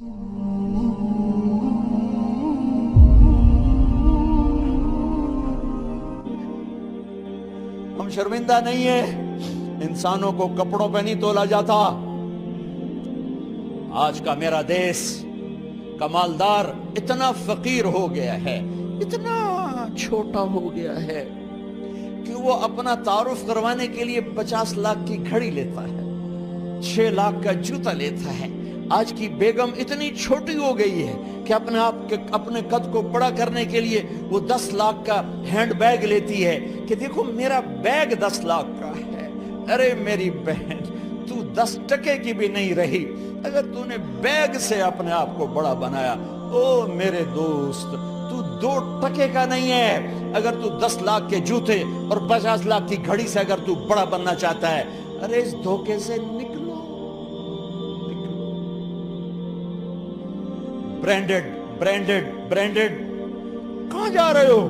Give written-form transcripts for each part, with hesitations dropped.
ہم شرمندہ نہیں ہیں، انسانوں کو کپڑوں پہ نہیں تولا جاتا۔ آج کا میرا دیس کا مالدار اتنا فقیر ہو گیا ہے، اتنا چھوٹا ہو گیا ہے کہ وہ اپنا تعارف کروانے کے لیے 50 لاکھ کی گھڑی لیتا ہے، 6 لاکھ کا جوتا لیتا ہے۔ آج کی بیگم اتنی چھوٹی ہو گئی ہے کہ اپنے قد کو بڑا کرنے کے لیے وہ 10 لاکھ کا ہینڈ بیگ لیتی ہے کہ دیکھو میرا بیگ 10 لاکھ کا ہے۔ ارے میری بہن، تو 10 ٹکے کی بھی نہیں رہی اگر تو نے بیگ سے اپنے آپ کو بڑا بنایا۔ او میرے دوست، تو 2 ٹکے کا نہیں ہے اگر تو 10 لاکھ کے جوتے اور 50 لاکھ کی گھڑی سے اگر تو بڑا بننا چاہتا ہے۔ ارے اس دھوکے سے نکلو۔ برینڈڈ برینڈڈ برینڈڈ، کہاں جا رہے ہو؟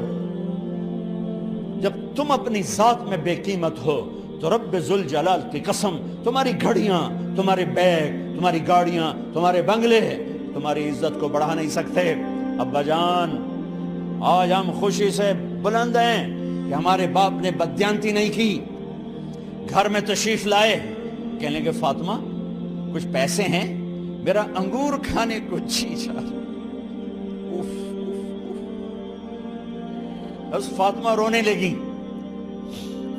جب تم اپنی ذات میں بے قیمت ہو تو رب ذوالجلال کی قسم، تمہاری گھڑیاں، تمہارے بیگ، تمہاری گاڑیاں، تمہارے بنگلے تمہاری عزت کو بڑھا نہیں سکتے۔ ابا جان، آج ہم خوشی سے بلند ہیں کہ ہمارے باپ نے بددیانتی نہیں کی۔ گھر میں تشریف لائے، کہنے لگے فاطمہ کچھ پیسے ہیں، میرا انگور کھانے کو جی چاہ رہا۔ بس فاطمہ رونے لگی۔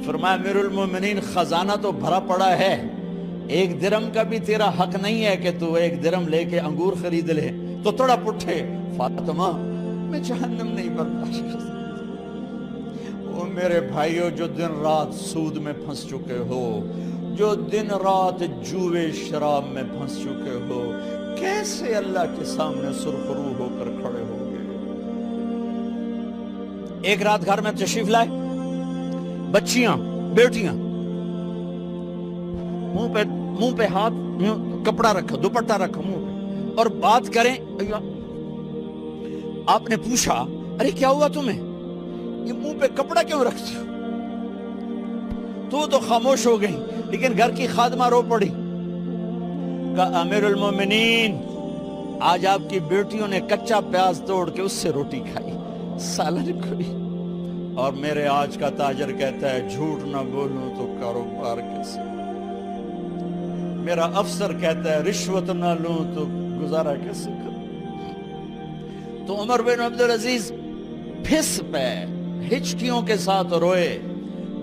فرمایا امیر المومنین، خزانہ تو بھرا پڑا ہے، 1 درہم کا بھی تیرا حق نہیں ہے کہ تو 1 درہم لے کے انگور خرید لے۔ تو تڑپ اٹھے، فاطمہ میں جہنم نہیں برداشت کر سکتا۔ وہ میرے بھائیو جو دن رات سود میں پھنس چکے ہو، جو دن رات جوے شراب میں پھنس چکے ہو، کیسے اللہ کے سامنے سرخرو ہو کر کھڑے ہو گئے؟ ایک رات گھر میں تشریف لائے، بچیاں، بیٹیاں، منہ پہ ہاتھ، کپڑا رکھا، دوپٹہ رکھا منہ پہ، اور بات کریں۔ آپ نے پوچھا ارے کیا ہوا تمہیں، یہ منہ پہ کپڑا کیوں رکھتے ہو؟ تو خاموش ہو گئی، لیکن گھر کی خادمہ رو پڑی۔ کہا امیر المومنین، آج آپ کی بیٹیوں نے کچا پیاز توڑ کے اس سے روٹی کھائی، سالن کھائی، اور میرے آج کا تاجر کہتا ہے جھوٹ نہ بولوں تو کاروبار کیسے؟ میرا افسر کہتا ہے رشوت نہ لوں تو گزارا کیسے کروں؟ تو عمر بن عبدالعزیز پھس پہ ہچکیوں کے ساتھ روئے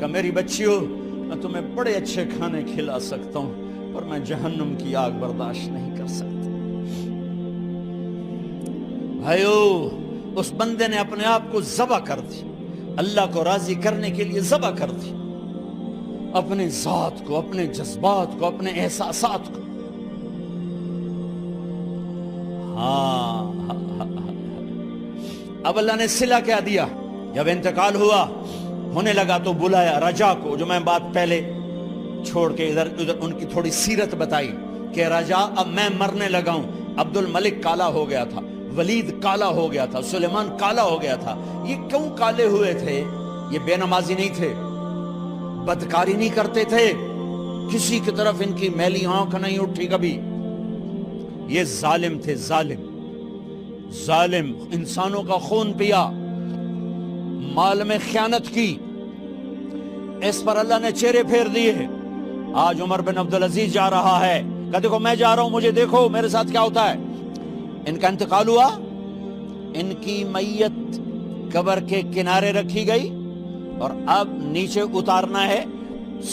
کہ میری بچیوں، میں تمہیں بڑے اچھے کھانے کھلا سکتا ہوں پر میں جہنم کی آگ برداشت نہیں کر سکتا۔ بھائیو، اس بندے نے اپنے آپ کو ذبح کر دی، اللہ کو راضی کرنے کے لیے ذبح کر دی، اپنے ذات کو، اپنے جذبات کو، اپنے احساسات کو۔ اب اللہ نے صلہ کیا دیا؟ جب انتقال ہونے لگا تو بلایا رجا کو، جو میں بات پہلے چھوڑ کے ادھر ان کی تھوڑی سیرت بتائی کہ رجا اب میں مرنے لگا ہوں۔ عبد الملک کالا ہو گیا تھا، ولید کالا ہو گیا تھا، سلیمان کالا ہو گیا تھا۔ یہ کیوں کالے ہوئے تھے؟ یہ بے نمازی نہیں تھے، بدکاری نہیں کرتے تھے، کسی کی طرف ان کی میلی آنکھ نہیں اٹھی کبھی۔ یہ ظالم تھے، ظالم، انسانوں کا خون پیا، مال میں خیانت کی، اس پر اللہ نے چہرے پھیر دیے۔ آج عمر بن عبدالعزیز جا رہا ہے کہ دیکھو میں جا رہا ہوں، مجھے دیکھو میرے ساتھ کیا ہوتا ہے۔ ان کا انتقال ہوا، ان کی میت قبر کے کنارے رکھی گئی اور اب نیچے اتارنا ہے۔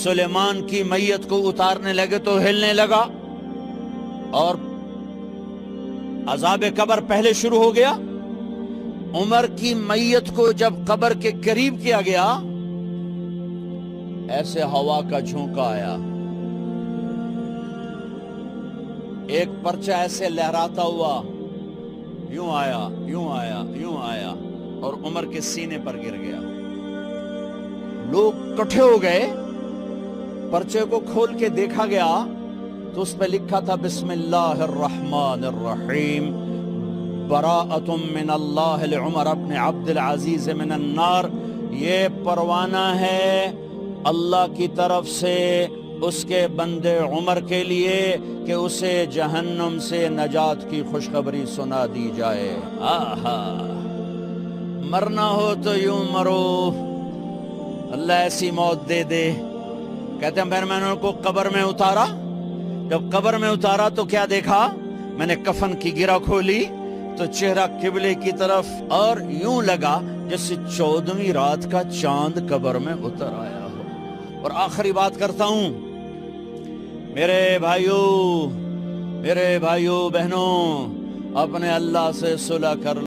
سلیمان کی میت کو اتارنے لگے تو ہلنے لگا اور عذاب قبر پہلے شروع ہو گیا۔ عمر کی میت کو جب قبر کے قریب کیا گیا، ایسے ہوا کا جھونکا آیا، ایک پرچہ ایسے لہراتا ہوا یوں آیا، یوں آیا، یوں آیا اور عمر کے سینے پر گر گیا۔ لوگ کٹھے ہو گئے، پرچے کو کھول کے دیکھا گیا تو اس پہ لکھا تھا بسم اللہ الرحمن الرحیم، براءۃ من اللہ لعمر بن عبد العزیز من النار۔ یہ پروانہ ہے اللہ کی طرف سے اس کے بندے عمر کے لیے کہ اسے جہنم سے نجات کی خوشخبری سنا دی جائے۔ آہا، مرنا ہو تو یوں مرو، اللہ ایسی موت دے دے۔ کہتے ہیں پھر میں نے ان کو قبر میں اتارا، جب قبر میں اتارا تو کیا دیکھا؟ میں نے کفن کی گرہ کھولی تو چہرہ قبلے کی طرف، اور یوں لگا جیسے 14ویں رات کا چاند قبر میں اتر آیا ہو۔ اور آخری بات کرتا ہوں، میرے بھائیوں بہنوں، اپنے اللہ سے صلح کر